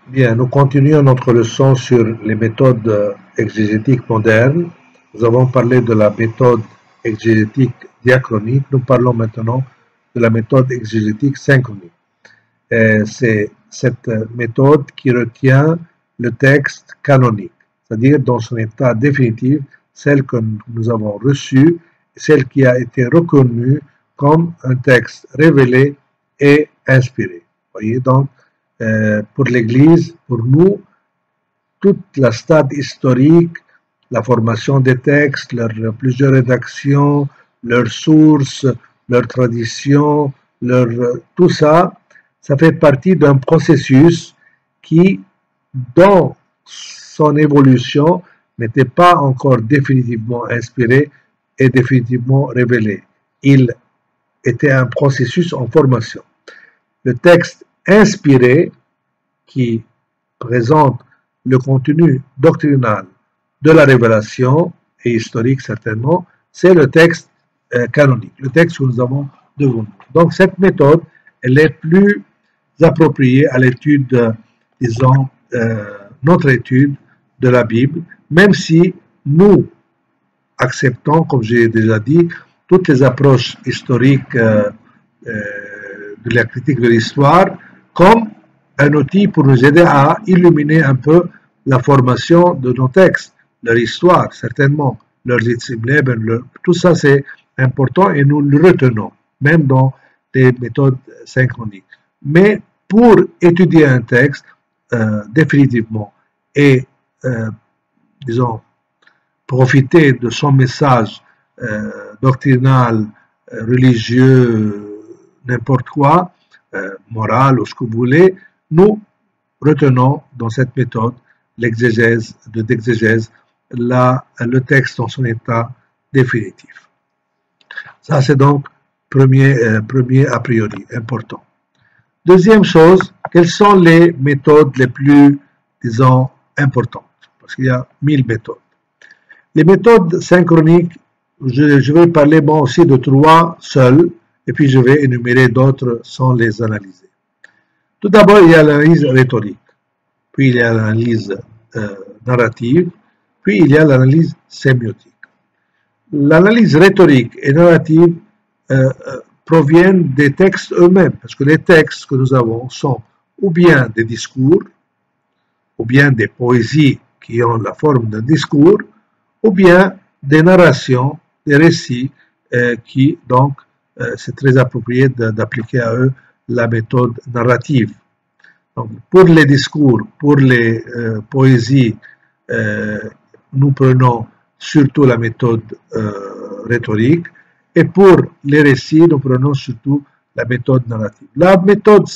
Bien, nous continuons notre leçon sur les méthodes exégétiques modernes. Nous avons parlé de la méthode exégétique diachronique. Nous parlons maintenant de la méthode exégétique synchronique. C'est cette méthode qui retient le texte canonique, c'est-à-dire dans son état définitif, celle que nous avons reçue, celle qui a été reconnue comme un texte révélé et inspiré. Voyez, donc, pour l'Église, pour nous, toute la stade historique, la formation des textes, leurs plusieurs rédactions, leurs sources, leurs traditions, tout ça, ça fait partie d'un processus qui, dans son évolution, n'était pas encore définitivement inspiré et définitivement révélé. Il était un processus en formation. Le texte inspiré, qui présente le contenu doctrinal de la révélation, et historique certainement, c'est le texte canonique, le texte que nous avons devant nous. Donc cette méthode, elle est plus appropriée à l'étude, disons, notre étude de la Bible, même si nous acceptons, comme j'ai déjà dit, toutes les approches historiques de la critique de l'histoire comme un outil pour nous aider à illuminer un peu la formation de nos textes, leur histoire, certainement, leur Leben, tout ça c'est important et nous le retenons, même dans les méthodes synchroniques. Mais pour étudier un texte définitivement et, disons, profiter de son message doctrinal, religieux, n'importe quoi, moral ou ce que vous voulez, nous retenons dans cette méthode l'exégèse, le texte dans son état définitif. Ça, c'est donc premier a priori, important. Deuxième chose, quelles sont les méthodes les plus, disons, importantes? Parce qu'il y a 1000 méthodes. Les méthodes synchroniques, je vais parler moi aussi de 3 seules, et puis je vais énumérer d'autres sans les analyser. Tout d'abord, il y a l'analyse rhétorique, puis il y a l'analyse narrative, puis il y a l'analyse sémiotique. L'analyse rhétorique et narrative proviennent des textes eux-mêmes, parce que les textes que nous avons sont ou bien des discours, ou bien des poésies qui ont la forme d'un discours, ou bien des narrations, des récits qui, donc, c'est très approprié d'appliquer à eux la méthode narrative. Donc, pour les discours, pour les poésies, nous prenons surtout la méthode rhétorique, et pour les récits, nous prenons surtout la méthode narrative. La méthode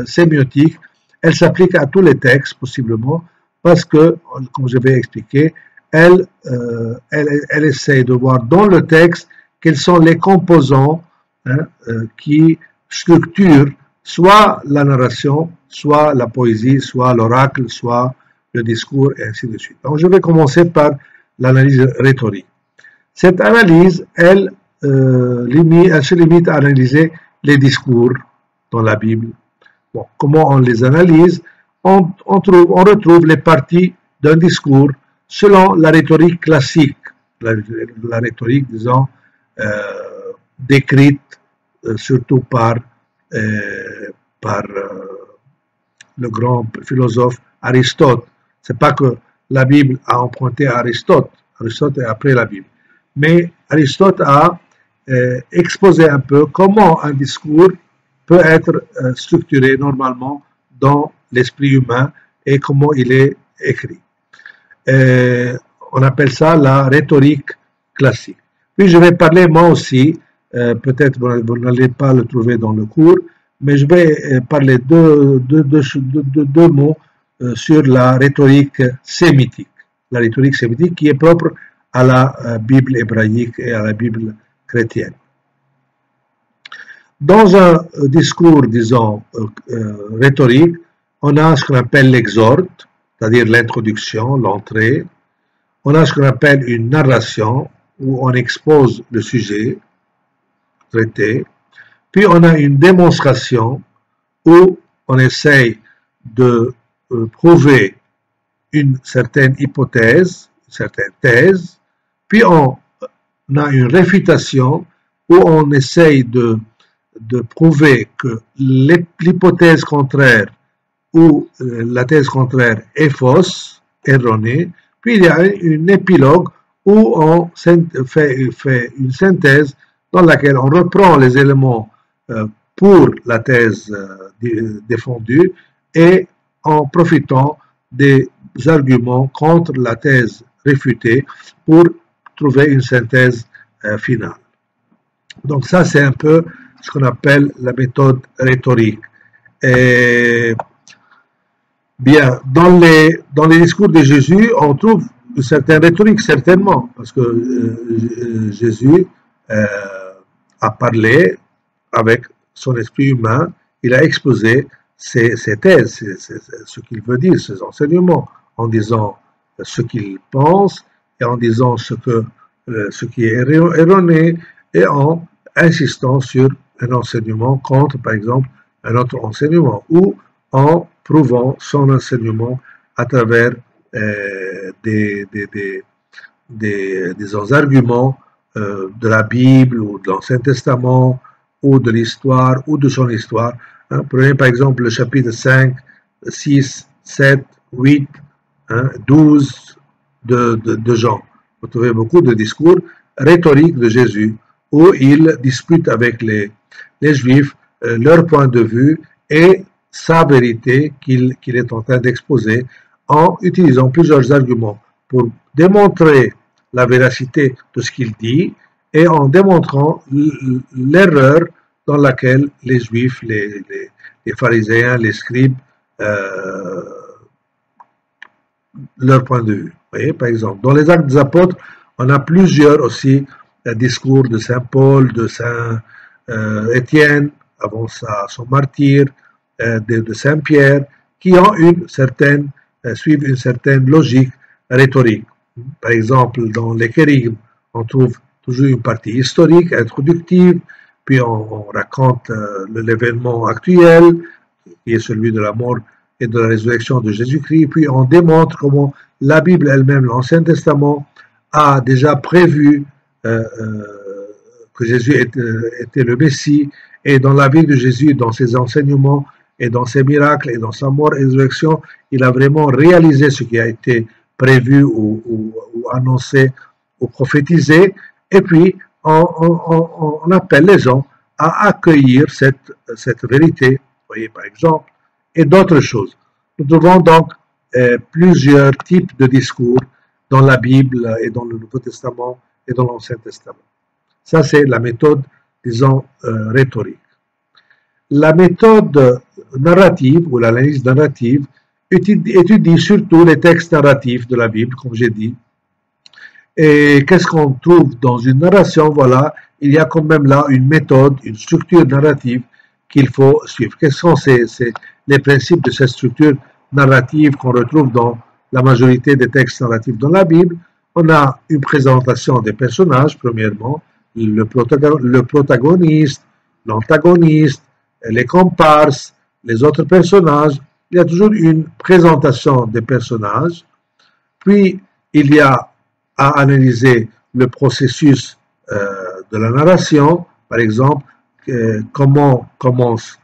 sémiotique, elle s'applique à tous les textes, possiblement, parce que, comme je vais expliquer, elle essaie de voir dans le texte quels sont les composants qui structurent soit la narration, soit la poésie, soit l'oracle, soit le discours, et ainsi de suite. Donc, je vais commencer par l'analyse rhétorique. Cette analyse, elle se limite à analyser les discours dans la Bible. Bon, comment on les analyse? On retrouve les parties d'un discours selon la rhétorique classique, la rhétorique, disons, décrite surtout par le grand philosophe Aristote. C'est pas que la Bible a emprunté à Aristote. Aristote est après la Bible. Mais Aristote a exposé un peu comment un discours peut être structuré normalement dans l'esprit humain et comment il est écrit. On appelle ça la rhétorique classique. Puis je vais parler moi aussi, peut-être vous n'allez pas le trouver dans le cours, mais je vais parler deux mots sur la rhétorique sémitique. La rhétorique sémitique qui est propre à la Bible hébraïque et à la Bible chrétienne. Dans un discours, disons, rhétorique, on a ce qu'on appelle l'exhorte, c'est-à-dire l'introduction, l'entrée. On a ce qu'on appelle une narration, où on expose le sujet traité. Puis on a une démonstration, où on essaye de prouver une certaine hypothèse, une certaine thèse, puis on a une réfutation où on essaye de prouver que l'hypothèse contraire ou la thèse contraire est fausse, erronée, puis il y a une épilogue où on fait une synthèse dans laquelle on reprend les éléments pour la thèse défendue et en profitant des arguments contre la thèse réfutée pour trouver une synthèse finale. Donc ça, c'est un peu ce qu'on appelle la méthode rhétorique. Et bien, dans les discours de Jésus, on trouve une certaine rhétorique, certainement, parce que Jésus a parlé avec son esprit humain, il a exposé ses thèses, ce qu'il veut dire, ses enseignements, en disant ce qu'il pense et en disant ce qui est erroné et en insistant sur un enseignement contre, par exemple, un autre enseignement ou en prouvant son enseignement à travers des arguments de la Bible ou de l'Ancien Testament ou de l'histoire ou de son histoire. Prenez par exemple le chapitre 5, 6, 7, 8, 12 de Jean. Vous trouvez beaucoup de discours rhétoriques de Jésus où il dispute avec les Juifs leur point de vue et sa vérité qu'il est en train d'exposer en utilisant plusieurs arguments pour démontrer la véracité de ce qu'il dit et en démontrant l'erreur dans laquelle les Juifs, les pharisiens, les scribes, leur point de vue. Vous voyez, par exemple, dans les Actes des Apôtres, on a plusieurs aussi discours de Saint Paul, de Saint Étienne, avant son martyre, de Saint Pierre, qui ont suivent une certaine logique rhétorique. Par exemple, dans les kérigmes, on trouve toujours une partie historique, introductive, puis on raconte l'événement actuel, qui est celui de la mort et de la résurrection de Jésus-Christ, puis on démontre comment la Bible elle-même, l'Ancien Testament, a déjà prévu que Jésus était le Messie, et dans la vie de Jésus, dans ses enseignements, et dans ses miracles, et dans sa mort et résurrection, il a vraiment réalisé ce qui a été prévu ou annoncé ou prophétisé, et puis on appelle les gens à accueillir cette vérité, vous voyez par exemple, et d'autres choses. Nous trouvons donc plusieurs types de discours dans la Bible et dans le Nouveau Testament et dans l'Ancien Testament. Ça, c'est la méthode, disons, rhétorique. La méthode narrative ou l'analyse narrative étudie surtout les textes narratifs de la Bible, comme j'ai dit. Et qu'est-ce qu'on trouve dans une narration? Voilà, il y a quand même là une méthode, une structure narrative qu'il faut suivre. Quels sont les principes de cette structure narrative qu'on retrouve dans la majorité des textes narratifs dans la Bible? On a une présentation des personnages, premièrement, le protagoniste, l'antagoniste, les comparses, les autres personnages. Il y a toujours une présentation des personnages. Puis, il y a à analyser le processus de la narration, par exemple, comment commence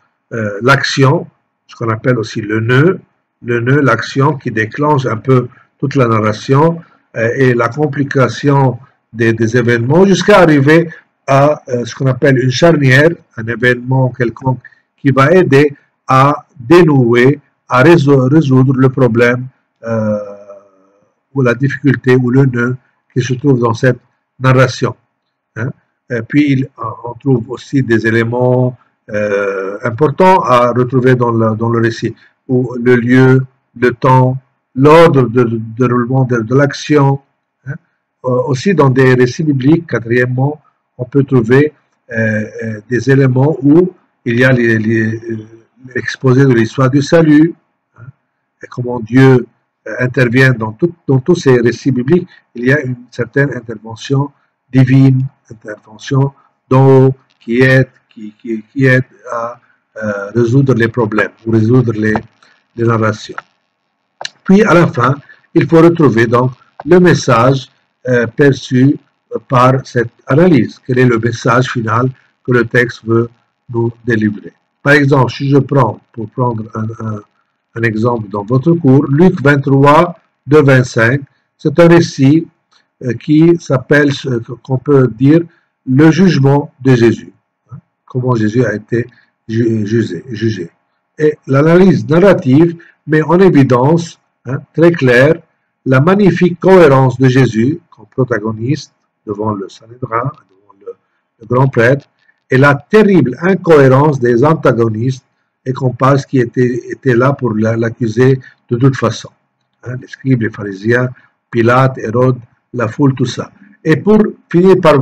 l'action, ce qu'on appelle aussi le nœud, l'action qui déclenche un peu toute la narration et la complication des événements jusqu'à arriver à ce qu'on appelle une charnière, un événement quelconque qui va aider à dénouer, à résoudre le problème ou la difficulté ou le nœud qui se trouve dans cette narration. Puis on trouve aussi des éléments importants à retrouver dans le récit, où le lieu, le temps, l'ordre de déroulement de l'action. Aussi dans des récits bibliques, quatrièmement, on peut trouver des éléments où il y a l'exposé de l'histoire du salut, et comment Dieu intervient dans tous ces récits bibliques. Il y a une certaine intervention divine, intervention d'en haut qui aide à résoudre les problèmes ou résoudre les narrations. Puis à la fin, il faut retrouver donc le message perçu par cette analyse. Quel est le message final que le texte veut nous délivrer? Par exemple, si je prends, pour prendre un exemple dans votre cours, Luc 23, de 25, c'est un récit qui s'appelle, qu'on peut dire, le jugement de Jésus. Comment Jésus a été jugé. Et l'analyse narrative met en évidence, très clair, la magnifique cohérence de Jésus comme protagoniste devant le Sanhédrin, devant le grand prêtre, et la terrible incohérence des antagonistes et compasses qui étaient là pour l'accuser de toute façon. Les scribes, les pharisiens, Pilate, Hérode, la foule, tout ça. Et pour finir par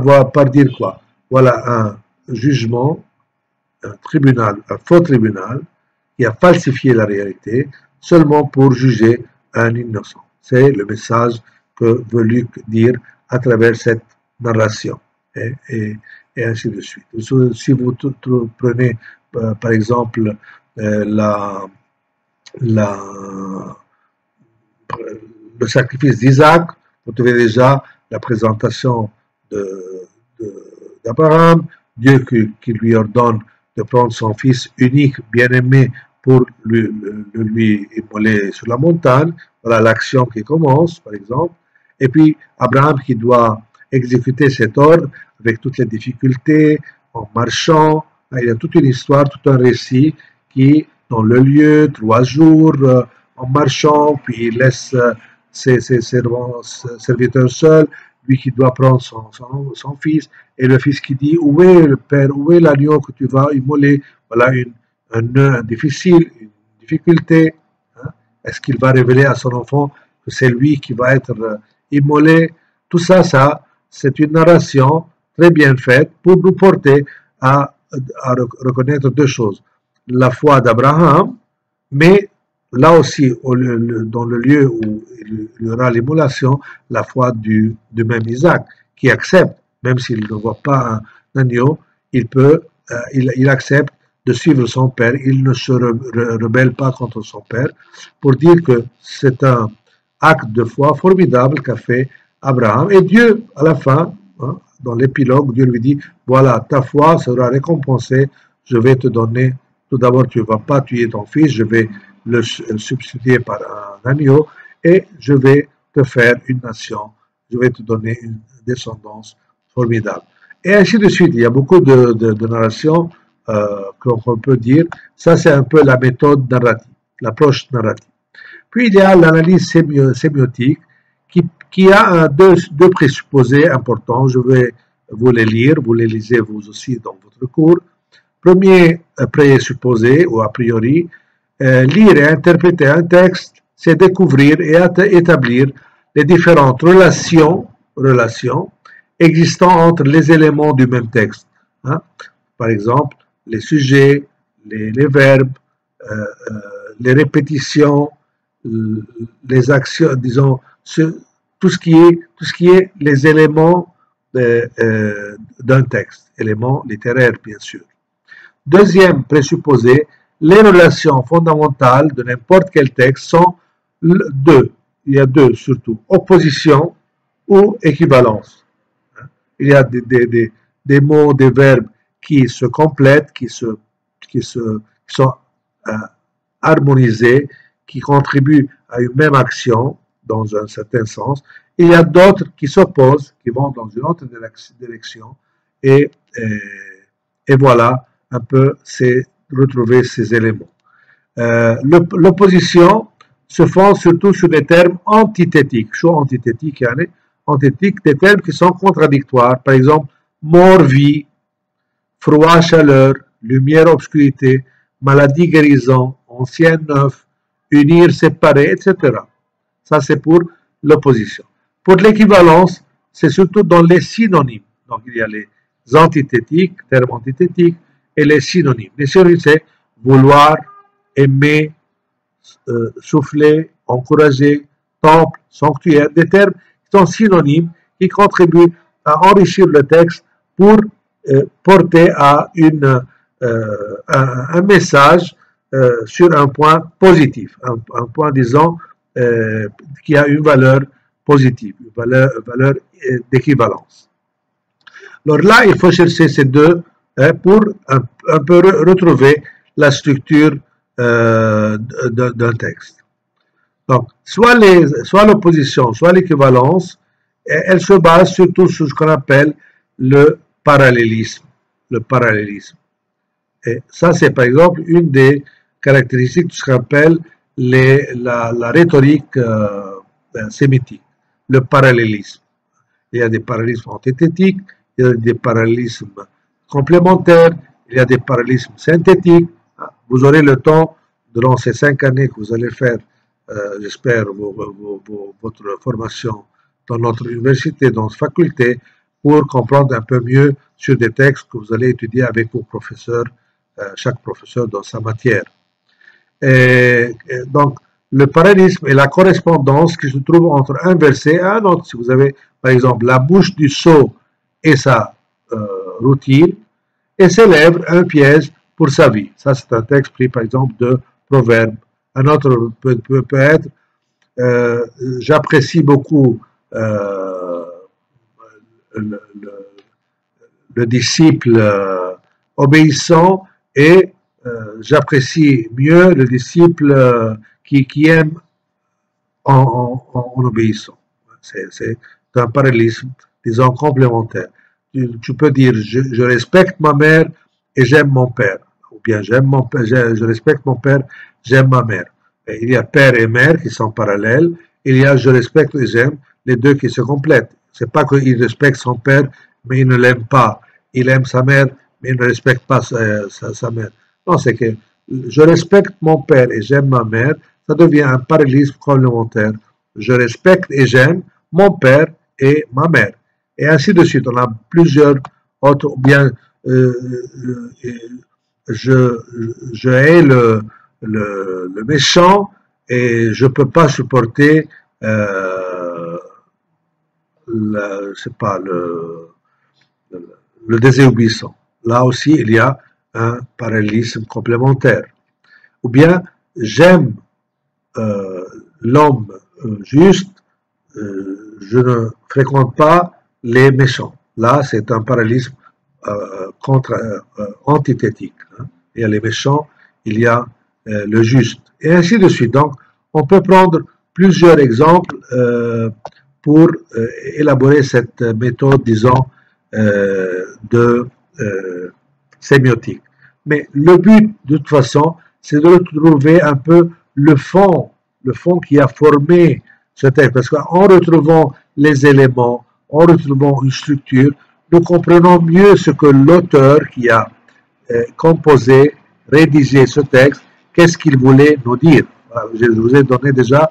dire quoi? Voilà un jugement, un tribunal, un faux tribunal, qui a falsifié la réalité seulement pour juger un innocent. C'est le message que veut Luc dire à travers cette narration. Et ainsi de suite. Si vous prenez, par exemple, le sacrifice d'Isaac, vous trouvez déjà la présentation d'Abraham, Dieu qui lui ordonne de prendre son fils unique, bien-aimé, pour lui immoler sur la montagne. Voilà l'action qui commence, par exemple. Et puis, Abraham qui doit exécuter cet ordre avec toutes les difficultés, en marchant. Il y a toute une histoire, tout un récit qui, dans le lieu, 3 jours, en marchant, puis il laisse ses serviteurs seuls, lui qui doit prendre son fils, et le fils qui dit, où est le père, où est l'agneau que tu vas immoler? Voilà un difficile, une difficulté. Est-ce qu'il va révéler à son enfant que c'est lui qui va être immolé? Tout ça, c'est une narration très bien faite pour nous porter à reconnaître 2 choses. La foi d'Abraham, mais là aussi, dans le lieu où il y aura l'immolation, la foi du même Isaac, qui accepte, même s'il ne voit pas un agneau, il accepte de suivre son père, il ne se rebelle pas contre son père, pour dire que c'est un acte de foi formidable qu'a fait Abraham. Et Dieu, à la fin, dans l'épilogue, Dieu lui dit, voilà, ta foi sera récompensée, je vais te donner, tout d'abord, tu ne vas pas tuer ton fils, je vais le substituer par un agneau, et je vais te faire une nation, je vais te donner une descendance formidable. Et ainsi de suite, il y a beaucoup de narrations qu'on peut dire, ça c'est un peu la méthode narrative, l'approche narrative. Puis il y a l'analyse sémiotique qui a deux présupposés importants, je vais vous les lire, vous les lisez vous aussi dans votre cours. Premier présupposé ou a priori, lire et interpréter un texte, c'est découvrir et établir les différentes relations existant entre les éléments du même texte. Par exemple, les sujets, les verbes, les répétitions, les actions, disons, tout ce qui est les éléments d'un texte, éléments littéraires bien sûr. Deuxième présupposé, les relations fondamentales de n'importe quel texte sont 2. Il y a 2 surtout, opposition ou équivalence. Il y a des mots, des verbes qui se complètent, qui sont harmonisés, qui contribuent à une même action dans un certain sens. Il y a d'autres qui s'opposent, qui vont dans une autre direction. Et voilà, un peu, c'est retrouver ces éléments. L'opposition se fonde surtout sur des termes antithétiques. Chaud antithétique, antithétique, des termes qui sont contradictoires. Par exemple, mort, vie, froid, chaleur, lumière, obscurité, maladie, guérison, ancien, neuf, unir, séparer, etc. Ça, c'est pour l'opposition. Pour l'équivalence, c'est surtout dans les synonymes. Donc, il y a les antithétiques, termes antithétiques, et les synonymes. Les synonymes, c'est vouloir, aimer, souffler, encourager, temple, sanctuaire, des termes qui sont synonymes, qui contribuent à enrichir le texte pour porter à un message sur un point positif, un point, disons, qui a une valeur positive, une valeur d'équivalence. Alors là, il faut chercher ces deux pour un peu retrouver la structure d'un texte. Donc, soit l'opposition, soit l'équivalence, elle se base surtout sur ce qu'on appelle le parallélisme. Le parallélisme. Et ça, c'est par exemple une des caractéristiques de ce qu'on appelle la rhétorique sémitique, le parallélisme. Il y a des parallélismes antithétiques, il y a des parallélismes complémentaires, il y a des parallélismes synthétiques. Vous aurez le temps, durant ces 5 années que vous allez faire, j'espère, votre formation dans notre université, dans notre faculté, pour comprendre un peu mieux sur des textes que vous allez étudier avec vos professeurs, chaque professeur dans sa matière. Donc, le parallélisme est la correspondance qui se trouve entre un verset et un autre. Si vous avez, par exemple, la bouche du sot et sa routine, et ses lèvres un piège pour sa vie. Ça, c'est un texte pris, par exemple, de Proverbes. Un autre peut être j'apprécie beaucoup le disciple obéissant et j'apprécie mieux le disciple qui aime en obéissant. C'est un parallélisme, disons, complémentaire. Tu peux dire je respecte ma mère et j'aime mon père, ou bien je respecte mon père, j'aime ma mère. Et il y a père et mère qui sont parallèles, il y a je respecte et j'aime, les deux qui se complètent. C'est pas qu'il respecte son père, mais il ne l'aime pas. Il aime sa mère, mais il ne respecte pas sa mère. Non, c'est que je respecte mon père et j'aime ma mère, ça devient un parallélisme complémentaire. Je respecte et j'aime mon père et ma mère. Et ainsi de suite. On a plusieurs autres, ou bien je hais le méchant et je ne peux pas supporter le désobéissant. Là aussi, il y a un parallélisme complémentaire. Ou bien, j'aime l'homme juste, je ne fréquente pas les méchants. Là, c'est un parallélisme antithétique. Hein. Il y a les méchants, il y a le juste, et ainsi de suite. Donc, on peut prendre plusieurs exemples pour élaborer cette méthode, disons, de sémiotique. Mais le but, de toute façon, c'est de retrouver un peu le fond qui a formé ce texte. Parce qu'en retrouvant les éléments, en retrouvant une structure, nous comprenons mieux ce que l'auteur qui a composé, rédigé ce texte, qu'est-ce qu'il voulait nous dire. Je vous ai donné déjà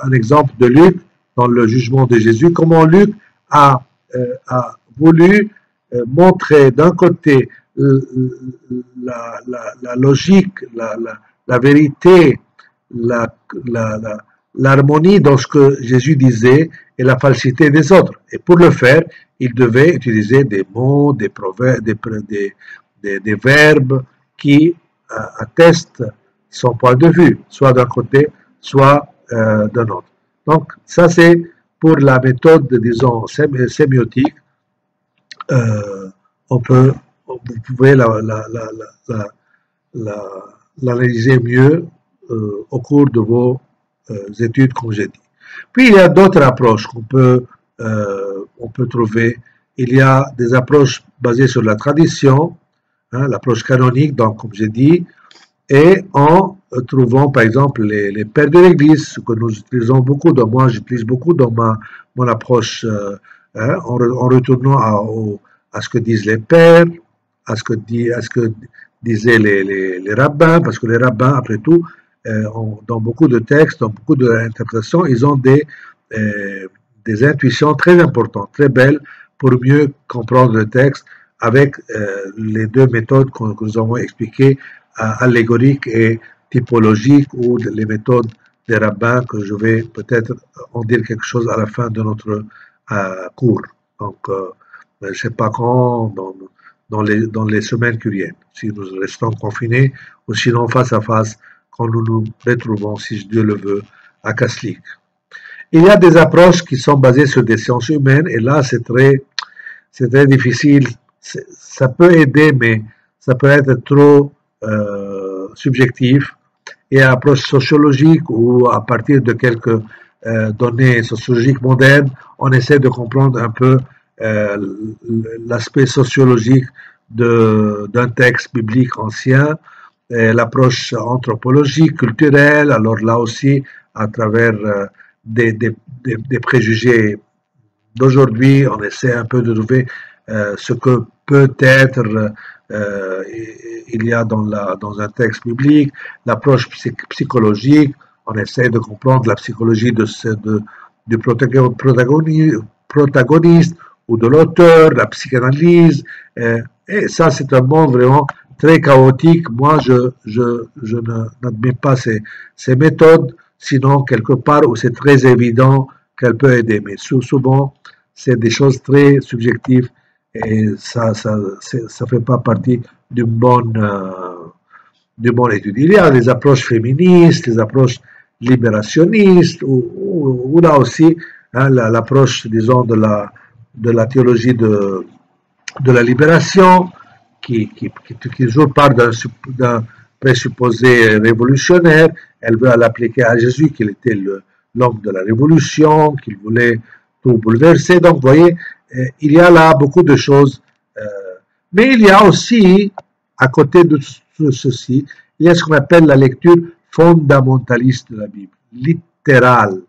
un exemple de Luc dans le jugement de Jésus, comment Luc a voulu montrer d'un côté la logique, la vérité, l'harmonie dans ce que Jésus disait et la falsité des autres. Et pour le faire, il devait utiliser des mots, des proverbes, des verbes qui attestent son point de vue, soit d'un côté, soit d'un autre. Donc, ça c'est pour la méthode, disons, sémiotique. Vous pouvez l'analyser mieux au cours de vos études, comme j'ai dit. Puis il y a d'autres approches qu'on peut trouver. Il y a des approches basées sur la tradition, hein, l'approche canonique, donc comme j'ai dit, et en trouvant par exemple les pères de l'Église, ce que nous utilisons beaucoup, moi j'utilise beaucoup dans mon approche, hein, en retournant à ce que disent les pères, à ce que disaient les rabbins, parce que les rabbins, après tout, dans beaucoup de textes, dans beaucoup d'interprétations, ils ont des intuitions très importantes, très belles, pour mieux comprendre le texte avec les deux méthodes que nous avons expliquées, allégoriques et typologiques, ou les méthodes des rabbins, que je vais peut-être en dire quelque chose à la fin de notre cours. Donc, je ne sais pas quand, dans les semaines qui viennent, si nous restons confinés, ou sinon face à face, quand nous nous retrouvons, si Dieu le veut, à Kaslik. Il y a des approches qui sont basées sur des sciences humaines, et là, c'est très difficile. Ça peut aider, mais ça peut être trop subjectif. Et approche sociologique, où à partir de quelques données sociologiques modernes, on essaie de comprendre un peu l'aspect sociologique d'un texte biblique ancien, l'approche anthropologique, culturelle, alors là aussi, à travers des préjugés d'aujourd'hui, on essaie un peu de trouver ce que peut-être il y a dans un texte biblique, l'approche psychologique, on essaie de comprendre la psychologie du protagoniste ou de l'auteur, la psychanalyse, et ça c'est un monde vraiment très chaotique. Moi je n'admets pas ces méthodes, sinon quelque part où c'est très évident qu'elle peut aider, mais souvent c'est des choses très subjectives et ça fait pas partie d'une bonne étude. Il y a des approches féministes, des approches libérationnistes, ou là aussi hein, l'approche, disons, de la théologie de la libération, qui toujours part d'un présupposé révolutionnaire. Elle veut l'appliquer à Jésus, qu'il était l'homme de la révolution, qu'il voulait tout bouleverser. Donc, vous voyez, il y a là beaucoup de choses. Mais il y a aussi, à côté de tout ceci, il y a ce qu'on appelle la lecture fondamentaliste de la Bible, littérale.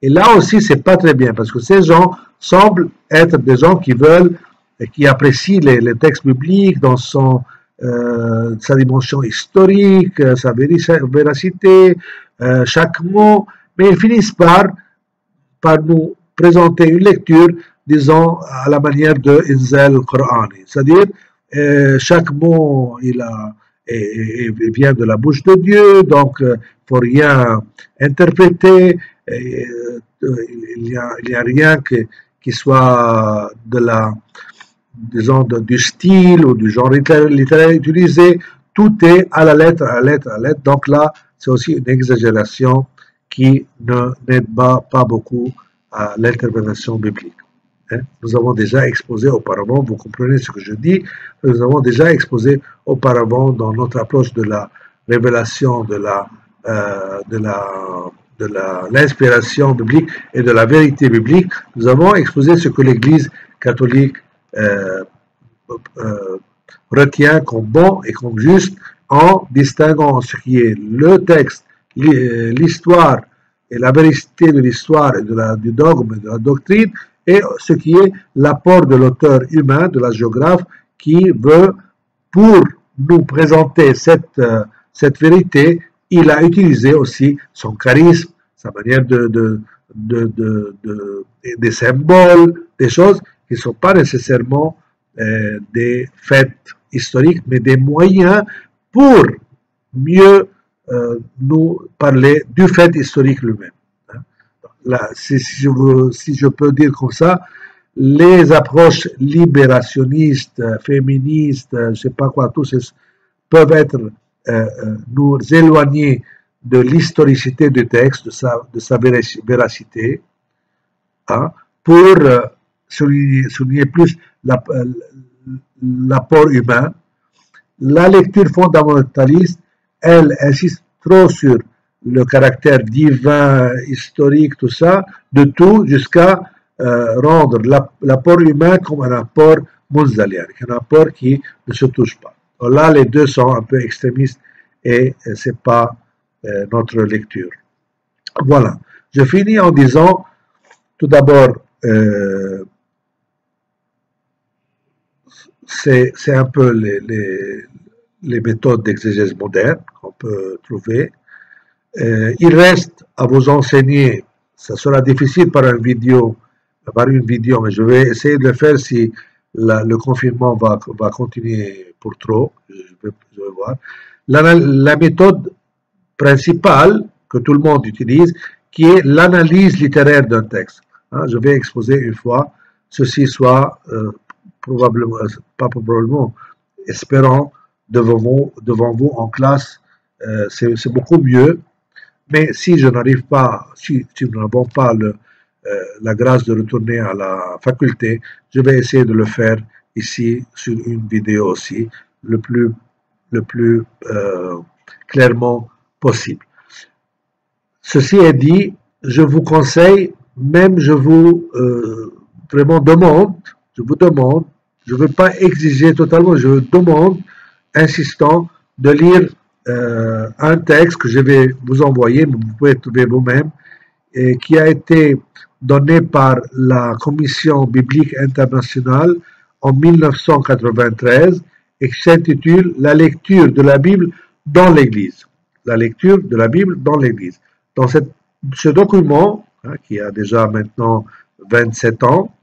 Et là aussi, c'est pas très bien, parce que ces gens semblent être des gens qui veulent, qui apprécient les textes bibliques dans sa dimension historique, sa véracité, chaque mot, mais ils finissent par nous présenter une lecture, disons, à la manière de Inzel Qur'ani. C'est-à-dire, chaque mot, il vient de la bouche de Dieu, donc il ne faut rien interpréter, il n'y a rien qui soit du style ou du genre littéraire utilisé. Tout est à la lettre, à la lettre, à la lettre. Donc là, c'est aussi une exagération qui n'aide pas beaucoup à l'interprétation biblique. Nous avons déjà exposé auparavant, vous comprenez ce que je dis, nous avons déjà exposé auparavant dans notre approche de la révélation de l'inspiration biblique et de la vérité biblique, nous avons exposé ce que l'Église catholique retient comme bon et comme juste, en distinguant ce qui est le texte, l'histoire et la vérité de l'histoire et du dogme et de la doctrine, et ce qui est l'apport de l'auteur humain, de la géographe, qui veut, pour nous présenter cette vérité, il a utilisé aussi son charisme, sa manière des symboles, des choses qui ne sont pas nécessairement des faits historiques, mais des moyens pour mieux nous parler du fait historique lui-même. Là, si je peux dire comme ça, les approches libérationnistes, féministes, je ne sais pas quoi, tous ces peuvent être nous éloigner de l'historicité du texte, de sa véracité, hein, pour souligner plus l'apport humain. La lecture fondamentaliste, elle insiste trop sur le caractère divin, historique, tout ça, de tout, jusqu'à rendre l'apport humain comme un apport monzalien, un apport qui ne se touche pas. Alors là, les deux sont un peu extrémistes et ce n'est pas notre lecture. Voilà. Je finis en disant, tout d'abord, c'est un peu les méthodes d'exégèse moderne qu'on peut trouver. Il reste à vous enseigner, ça sera difficile par une vidéo, mais je vais essayer de le faire si le confinement va continuer pour trop, je vais voir. La méthode principale que tout le monde utilise, qui est l'analyse littéraire d'un texte. Hein, je vais exposer une fois, ceci soit espérant devant vous en classe, c'est beaucoup mieux. Mais si je n'arrive pas, si nous n'avons pas la grâce de retourner à la faculté, je vais essayer de le faire ici sur une vidéo aussi, le plus clairement possible. Ceci est dit, je vous conseille, même je vous vraiment demande, je ne veux pas exiger totalement, je vous demande, insistant, de lire un texte que je vais vous envoyer, mais vous pouvez trouver vous-même, et qui a été donné par la Commission biblique internationale en 1993 et qui s'intitule « La lecture de la Bible dans l'Église ». La lecture de la Bible dans l'Église. Dans ce document, qui a déjà maintenant 27 ans,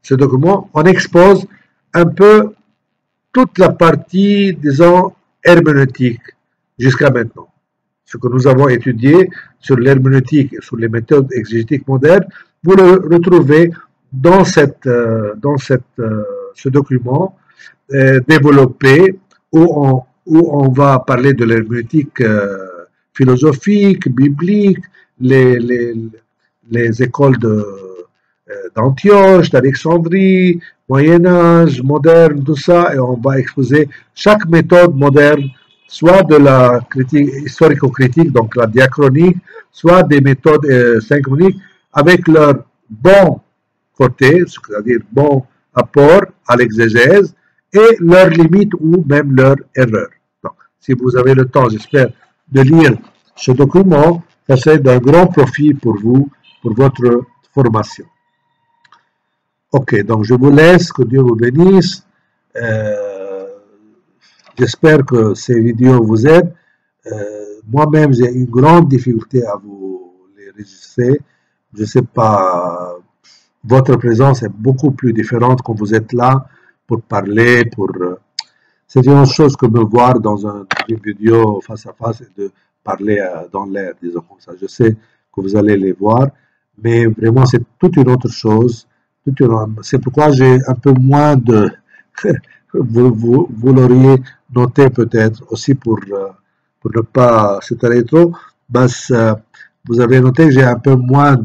ce document, on expose un peu toute la partie, disons, herméneutique jusqu'à maintenant. Ce que nous avons étudié sur l'herméneutique et sur les méthodes exégétiques modernes, vous le retrouvez dans ce document développé où on va parler de l'herméneutique philosophique, biblique, les écoles d'Antioche, d'Alexandrie, Moyen-Âge, moderne, tout ça, et on va exposer chaque méthode moderne, soit de la critique historico-critique, donc la diachronique, soit des méthodes synchroniques, avec leur bon côté, c'est-à-dire bon apport à l'exégèse, et leurs limites ou même leurs erreurs. Donc, si vous avez le temps, j'espère, de lire ce document, ça serait d'un grand profit pour vous, pour votre formation. Ok, donc je vous laisse, que Dieu vous bénisse. J'espère que ces vidéos vous aident. Moi-même, j'ai une grande difficulté à vous les enregistrer. Je ne sais pas, votre présence est beaucoup plus différente quand vous êtes là pour parler, c'est une autre chose que me voir dans une vidéo face à face et de parler dans l'air, disons comme ça. Je sais que vous allez les voir, mais vraiment, c'est toute une autre chose. C'est pourquoi j'ai un peu moins de... vous l'auriez noté peut-être aussi pour ne pas s'étaler trop. Vous avez noté que j'ai un peu moins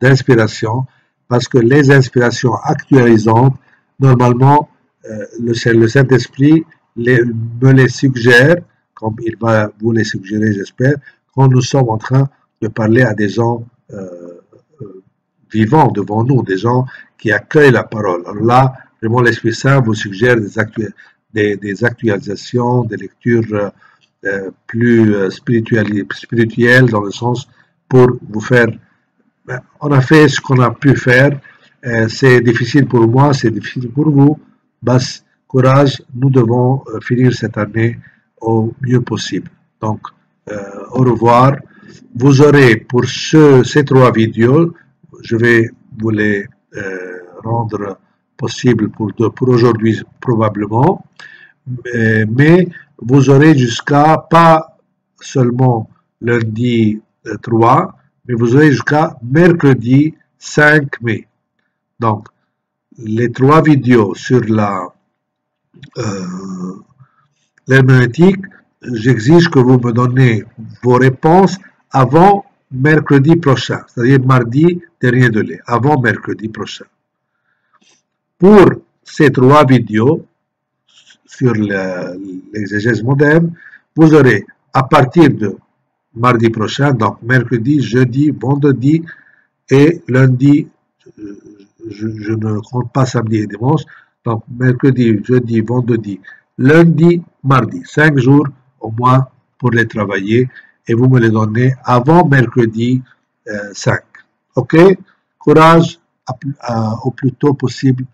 d'inspiration parce que les inspirations actualisantes, normalement, le Saint-Esprit me les suggère, comme il va vous les suggérer, j'espère, quand nous sommes en train de parler à des gens vivants devant nous, des gens qui accueillent la parole. Alors là, vraiment, l'Esprit Saint vous suggère des actualisations, des lectures plus spirituelles dans le sens pour vous faire... On a fait ce qu'on a pu faire. C'est difficile pour moi, c'est difficile pour vous. Courage, nous devons finir cette année au mieux possible. Donc, au revoir. Vous aurez pour ces 3 vidéos, je vais vous les rendre possibles pour aujourd'hui probablement, mais vous aurez jusqu'à, pas seulement lundi 3, mais vous aurez jusqu'à mercredi 5 mai. Donc, les 3 vidéos sur l'herméneutique, j'exige que vous me donnez vos réponses avant mercredi prochain, c'est-à-dire mardi dernier délai, avant mercredi prochain. Pour ces 3 vidéos sur l'exégèse moderne, vous aurez à partir de mardi prochain, donc mercredi, jeudi, vendredi et lundi, je ne compte pas samedi et dimanche, donc mercredi, jeudi, vendredi, lundi, mardi, 5 jours au moins pour les travailler et vous me les donnez avant mercredi 5. Ok? Courage au plus tôt possible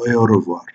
et au revoir.